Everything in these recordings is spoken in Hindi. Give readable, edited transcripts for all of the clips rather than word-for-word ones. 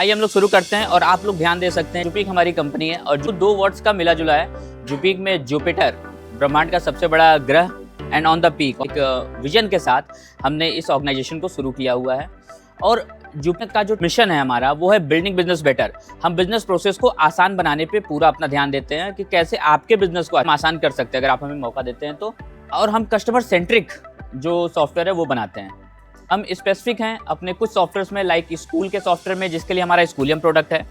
आइए हम लोग शुरू करते हैं और आप लोग ध्यान दे सकते हैं जुपिक हमारी कंपनी है और जो दो वर्ड्स का मिला जुला है। जुपिक में जुपिटर ब्रह्मांड का सबसे बड़ा ग्रह एंड ऑन द पीक एक विजन के साथ हमने इस ऑर्गेनाइजेशन को शुरू किया हुआ है। और जुपिक का जो मिशन है हमारा वो है बिल्डिंग बिजनेस बेटर। हम बिजनेस प्रोसेस को आसान बनाने पे पूरा अपना ध्यान देते हैं कि कैसे आपके बिजनेस को हम आसान कर सकते हैं अगर आप हमें मौका देते हैं तो। और हम कस्टमर सेंट्रिक जो सॉफ्टवेयर है वो बनाते हैं। हम स्पेसिफिक हैं अपने कुछ सॉफ्टवेयर्स में, लाइक स्कूल के सॉफ्टवेयर में जिसके लिए हमारा स्कूलियम प्रोडक्ट है।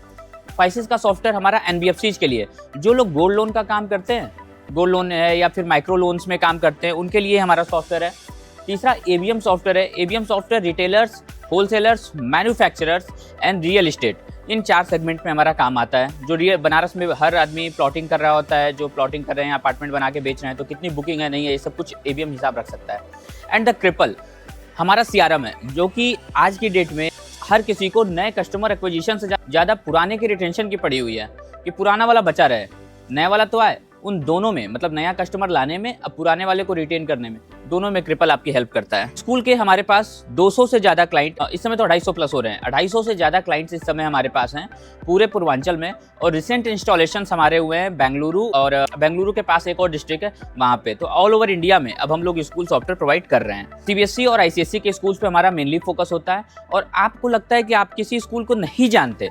फाइसिस का सॉफ्टवेयर हमारा एनबीएफसीज के लिए, जो लोग गोल्ड लोन का काम करते हैं, गोल्ड लोन है या फिर माइक्रो लोन्स में काम करते हैं, उनके लिए हमारा सॉफ्टवेयर है। तीसरा एबीएम सॉफ्टवेयर है। ABM software retailers, wholesalers, manufacturers and real estate, in 4 segment में हमारा काम आता है। जो बनारस में हर आदमी प्लॉटिंग कर रहा होता है, जो प्लॉटिंग कर रहे हैं, अपार्टमेंट बना के बेच रहे हैं, तो कितनी बुकिंग है नहीं है, ये सब कुछ एबीएम हिसाब रख सकता है। एंड द क्रिपल हमारा सीआरएम है, जो कि आज की डेट में हर किसी को नए कस्टमर एक्विजिशन से ज़्यादा पुराने की रिटेंशन की पड़ी हुई है कि पुराना वाला बचा रहे, नया वाला तो आए। उन दोनों में, मतलब नया कस्टमर लाने में, अब पुराने वाले को रिटेन करने में, दोनों में क्रिपल आपकी हेल्प करता है। स्कूल के हमारे पास 200 से ज़्यादा क्लाइंट, इस समय तो 250 प्लस हो रहे हैं, 250 से ज़्यादा क्लाइंट्स इस समय हमारे पास हैं पूरे पूर्वांचल में। और रिसेंट इंस्टॉलेशंस हमारे हुए हैं बेंगलुरु, और बेंगलुरु के पास एक और डिस्ट्रिक्ट है वहाँ पे। तो ऑल ओवर इंडिया में अब हम लोग स्कूल सॉफ्टवेयर प्रोवाइड कर रहे हैं। सीबीएसई और आईसीएसई के स्कूल्स पे हमारा मेनली फोकस होता है। और आपको लगता है कि आप किसी स्कूल को नहीं जानते,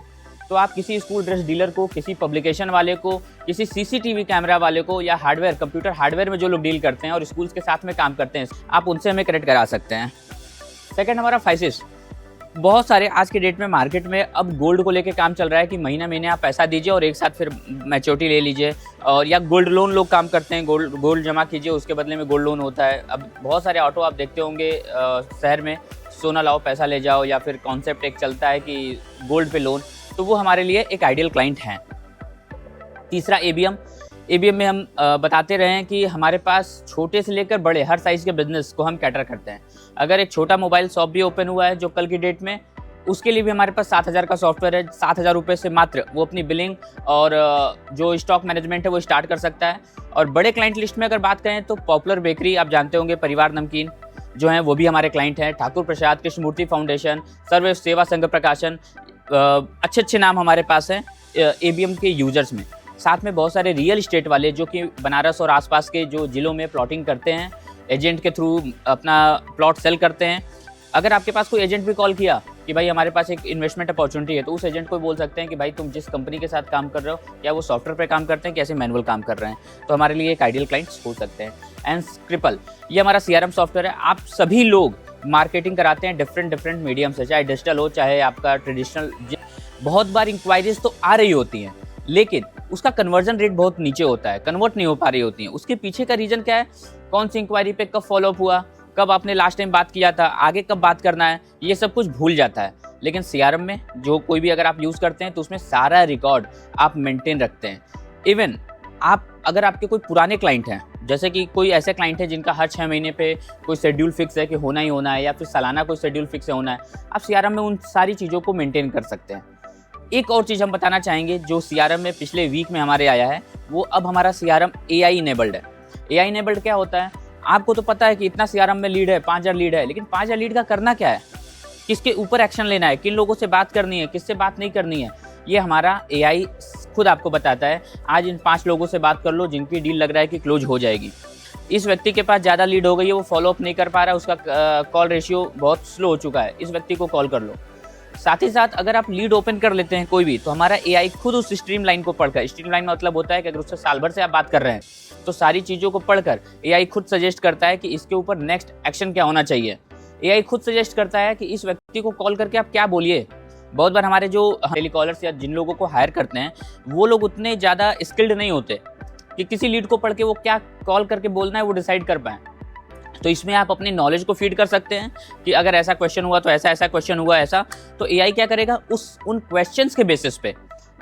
तो आप किसी स्कूल ड्रेस डीलर को, किसी पब्लिकेशन वाले को, किसी सीसीटीवी कैमरा वाले को, या हार्डवेयर, कंप्यूटर हार्डवेयर में जो लोग डील करते हैं और स्कूल्स के साथ में काम करते हैं, आप उनसे हमें कनेक्ट करा सकते हैं। सेकंड हमारा फाइसिस। बहुत सारे आज के डेट में मार्केट में अब गोल्ड को लेके काम चल रहा है कि महीने आप पैसा दीजिए और एक साथ फिर मैच्योरिटी ले लीजिए, और या गोल्ड लोन लोग काम करते हैं, गोल्ड जमा कीजिए उसके बदले में गोल्ड लोन होता है। अब बहुत सारे ऑटो आप देखते होंगे शहर में, सोना लाओ पैसा ले जाओ, या फिर कॉन्सेप्ट एक चलता है कि गोल्ड पे लोन, तो वो हमारे लिए एक आइडियल क्लाइंट हैं। तीसरा एबीएम। एबीएम में हम बताते रहे हैं कि हमारे पास छोटे से लेकर बड़े हर साइज़ के बिजनेस को हम कैटर करते हैं। अगर एक छोटा मोबाइल शॉप भी ओपन हुआ है जो कल की डेट में, उसके लिए भी हमारे पास 7,000 का सॉफ्टवेयर है। 7,000 रुपये से मात्र वो अपनी बिलिंग और जो स्टॉक मैनेजमेंट है वो स्टार्ट कर सकता है। और बड़े क्लाइंट लिस्ट में अगर बात करें तो पॉपुलर बेकरी, आप जानते होंगे, परिवार नमकीन जो हैं वो भी हमारे क्लाइंट हैं। ठाकुर प्रसाद, कृष्णमूर्ति फाउंडेशन, सर्व सेवा संघ प्रकाशन, अच्छे नाम हमारे पास हैं एबीएम के यूजर्स में। साथ में बहुत सारे रियल एस्टेट वाले जो कि बनारस और आसपास के जो जिलों में प्लॉटिंग करते हैं, एजेंट के थ्रू अपना प्लॉट सेल करते हैं। अगर आपके पास कोई एजेंट भी कॉल किया कि भाई हमारे पास एक इन्वेस्टमेंट अपॉर्चुनिटी है, तो उस एजेंट को बोल सकते हैं कि भाई तुम जिस कंपनी के साथ काम कर रहे हो, क्या वो सॉफ्टवेयर पे काम करते हैं, कैसे मैनुअल काम कर रहे हैं, तो हमारे लिए एक आइडियल क्लाइंट्स हो सकते हैं। एंड क्रिपल, ये हमारा सीआरएम सॉफ्टवेयर है। आप सभी लोग मार्केटिंग कराते हैं डिफरेंट मीडियम से, चाहे डिजिटल हो चाहे आपका ट्रेडिशनल। बहुत बार इंक्वायरीज तो आ रही होती हैं, लेकिन उसका कन्वर्जन रेट बहुत नीचे होता है, कन्वर्ट नहीं हो पा रही होती हैं। उसके पीछे का रीज़न क्या है, कौन सी इंक्वायरी पे कब फॉलोअप हुआ, कब आपने लास्ट टाइम बात किया था, आगे कब बात करना है, ये सब कुछ भूल जाता है। लेकिन सीआरएम में जो कोई भी अगर आप यूज़ करते हैं तो उसमें सारा रिकॉर्ड आप मेंटेन रखते हैं। इवन आप अगर आपके कोई पुराने क्लाइंट हैं, जैसे कि कोई ऐसे क्लाइंट है जिनका हर 6 महीने पे कोई शेड्यूल फिक्स है कि होना ही होना है, या फिर सालाना कोई शेड्यूल फिक्स है होना है, आप सीआरएम में उन सारी चीज़ों को मेंटेन कर सकते हैं। एक और चीज़ हम बताना चाहेंगे जो सीआरएम में पिछले वीक में हमारे आया है, वो अब हमारा सीआरएम एआई इनेबल्ड है। एआई इनेबल्ड क्या होता है, आपको तो पता है कि इतना सीआरएम में लीड है, 5,000 लीड है, लेकिन 5,000 लीड का करना क्या है, किसके ऊपर एक्शन लेना है, किन लोगों से बात करनी है, किससे बात नहीं करनी है, ये हमारा एआई खुद आपको बताता है। आज इन 5 लोगों से बात कर लो जिनकी डील लग रहा है कि क्लोज हो जाएगी। इस व्यक्ति के पास ज़्यादा लीड हो गई है, वो फॉलोअप नहीं कर पा रहा है, उसका कॉल रेशियो बहुत स्लो हो चुका है, इस व्यक्ति को कॉल कर लो। साथ ही साथ अगर आप लीड ओपन कर लेते हैं कोई भी, तो हमारा एआई खुद उस स्ट्रीम लाइन को पढ़कर, स्ट्रीम लाइन मतलब होता है कि अगर उससे साल भर से आप बात कर रहे हैं तो सारी चीज़ों को पढ़कर एआई खुद सजेस्ट करता है कि इसके ऊपर नेक्स्ट एक्शन क्या होना चाहिए। एआई खुद सजेस्ट करता है कि इस व्यक्ति को कॉल करके आप क्या बोलिए। बहुत बार हमारे जो टेलीकॉलर्स या जिन लोगों को हायर करते हैं वो लोग उतने ज़्यादा स्किल्ड नहीं होते कि किसी लीड को पढ़ के वो क्या कॉल करके बोलना है वो डिसाइड कर पाएँ। तो इसमें आप अपनी नॉलेज को फीड कर सकते हैं कि अगर ऐसा क्वेश्चन हुआ तो ऐसा क्वेश्चन हुआ ऐसा, तो एआई क्या करेगा, उन क्वेश्चंस के बेसिस पे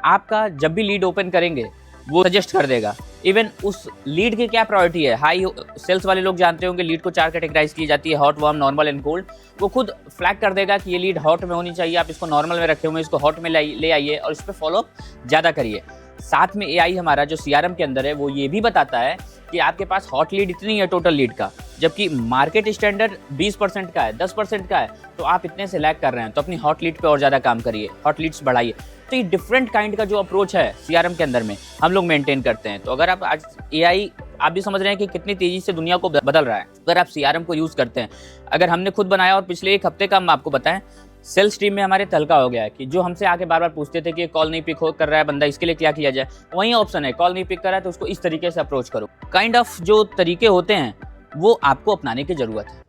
आपका जब भी लीड ओपन करेंगे वो सजेस्ट कर देगा। इवन उस लीड की क्या प्रायोरिटी है, हाई सेल्स वाले लोग जानते होंगे लीड को 4 कैटेगराइज की जाती है, hot, warm, normal and cold. वो खुद फ्लैग कर देगा कि ये लीड हॉट में होनी चाहिए, आप इसको नॉर्मल में रखे हुए हैं, इसको हॉट में ले आइए और इस पर फॉलोअप ज़्यादा करिए। साथ में एआई हमारा जो सीआरएम के अंदर है वो ये भी बताता है कि आपके पास हॉट लीड इतनी है टोटल लीड का, जबकि मार्केट स्टैंडर्ड 20% का है, 10% का है, तो आप इतने से लैग कर रहे हैं, तो अपनी हॉट लीड पे और ज़्यादा काम करिए, हॉट लीड्स बढ़ाइए। तो ये डिफरेंट काइंड का जो अप्रोच है सीआरएम के अंदर में हम लोग मेंटेन करते हैं। तो अगर आप आज एआई आप भी समझ रहे हैं कि कितनी तेजी से दुनिया को बदल रहा है, अगर आप सीआरएम को यूज़ करते हैं, अगर हमने खुद बनाया और पिछले 1 हफ्ते का हम आपको बताएं, सेल्स टीम में हमारे तहलका हो गया है कि जो हमसे आके बार बार पूछते थे कि कॉल नहीं पिक कर रहा है बंदा, इसके लिए क्या किया जाए, वही ऑप्शन है, कॉल नहीं पिक कर रहा है तो उसको इस तरीके से अप्रोच करो। काइंड ऑफ जो तरीके होते हैं वो आपको अपनाने की ज़रूरत है।